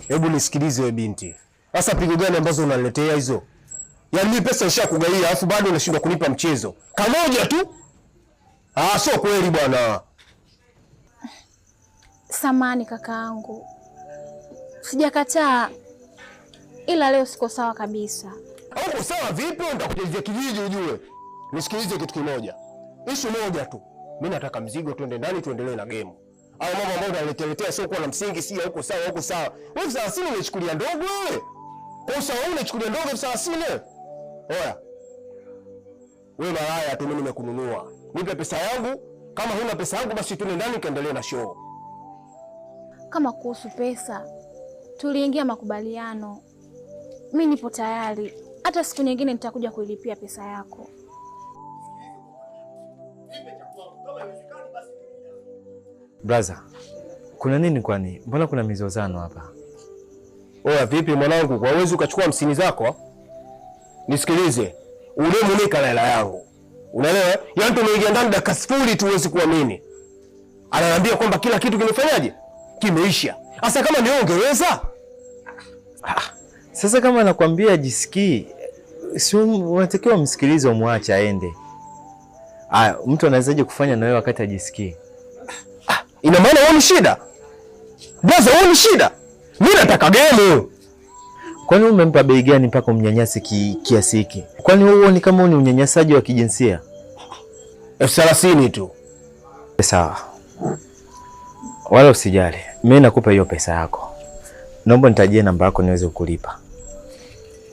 Hebu nisikilize wewe binti. Sasa pigo gani ambazo unaniletea hizo? Yaani mimi pesa nishakugaia alafu bado unashindwa kunipa mchezo. Kamoja tu? Sio kweli bwana. Samani kakaangu. Sijakataa. Ila leo siko sawa kabisa. Uko sawa vipi? Nitakuchezea kijiji ujue. Nisikilize kitu kimoja. Ishu moja tu. Mimi nataka mzigo tuende ndani tuendelee na game. Au mambo ambayo unaletea sio kwa na msingi, si huko sawa huko sawa. Wewe 30 unachukulia ndogo wewe. Kwa sawa wewe unachukulia ndogo 30. Oya. Wewe malaya tu, mimi nimekununua. Nipe pesa yangu. Kama huna pesa yangu basi tuende ndani kaendelee na show. Kama kuhusu pesa, tuliingia makubaliano. Mimi nipo tayari. Hata siku nyingine nitakuja kuilipia pesa yako. Brother, kuna nini kwani? Mbona kuna mizozano hapa? Oya vipi mwanangu, kwa uwezo ukachukua 50 zako? Nisikilize. Ule munika na hela yangu. Unaelewa? Yaani tumeingia ndani dakika 0 tu huwezi kuamini. Ananiambia kwamba kila kitu kimefanyaje? Kimeisha. Sasa kama ni wewe ungeweza? Sasa kama anakuambia jisikii, si unatakiwa msikilize umwache aende. Mtu anawezaje kufanya na wewe wakati ajisikii? Ina maana wewe ni shida? Bwaza wewe ni shida? Mimi nataka game. Kwani umempa bei gani mpaka umnyanyase kiasi hiki? Kwani huo ni kama ni unyanyasaji wa kijinsia? 30 tu. Sawa. Wala usijali. Mimi nakupa hiyo pesa yako. Naomba nitajie namba yako niweze kukulipa.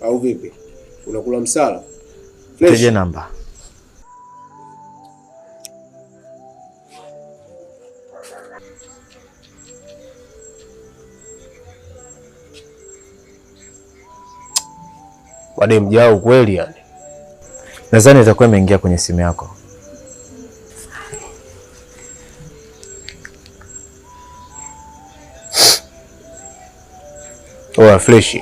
Au vipi? Unakula msala? Nitajie namba. Wade mjao kweli yani. Nadhani itakuwa imeingia kwenye simu yako. Oya fresh.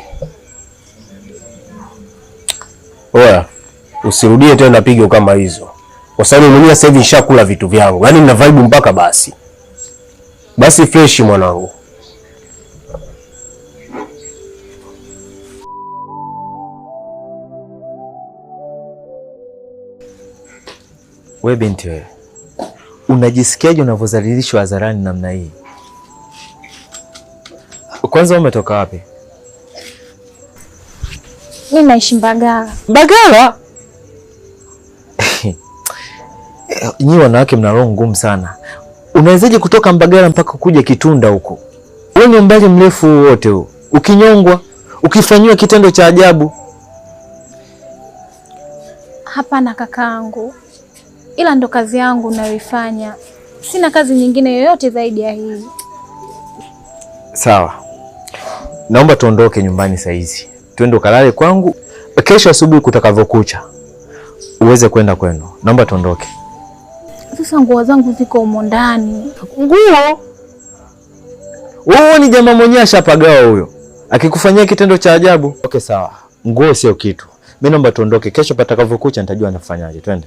Oya, usirudie tena pigo kama hizo. Kwa sababu mwenyewe sasa hivi nishakula vitu vyangu. Yaani nina vibe mpaka basi. Basi fresh mwanangu. Wewe binti wewe. Unajisikiaje unavyozalilishwa hadharani namna hii? Kwanza umetoka wapi? Mimi naishi Mbagala. Mbagala? Nyinyi wanawake mna roho ngumu sana. Unawezaje kutoka Mbagala mpaka kuja Kitunda huko? Wewe ni umbali mrefu wote huu. Ukinyongwa, ukifanywa kitendo cha ajabu. Hapana kakaangu. Ila ndo kazi yangu ninayoifanya. Sina kazi nyingine yoyote zaidi ya hii. Sawa. Naomba tuondoke nyumbani saa hizi. Twende ukalale kwangu. Kesho asubuhi kutakavyokucha uweze kwenda kwenu. Naomba tuondoke. Sasa nguo zangu ziko humo ndani. Nguo? Wewe ni jamaa mwenyewe ashapagawa huyo. Akikufanyia kitendo cha ajabu. Okay sawa. Nguo sio kitu. Mimi naomba tuondoke. Kesho patakavyokucha nitajua nafanyaje. Twende.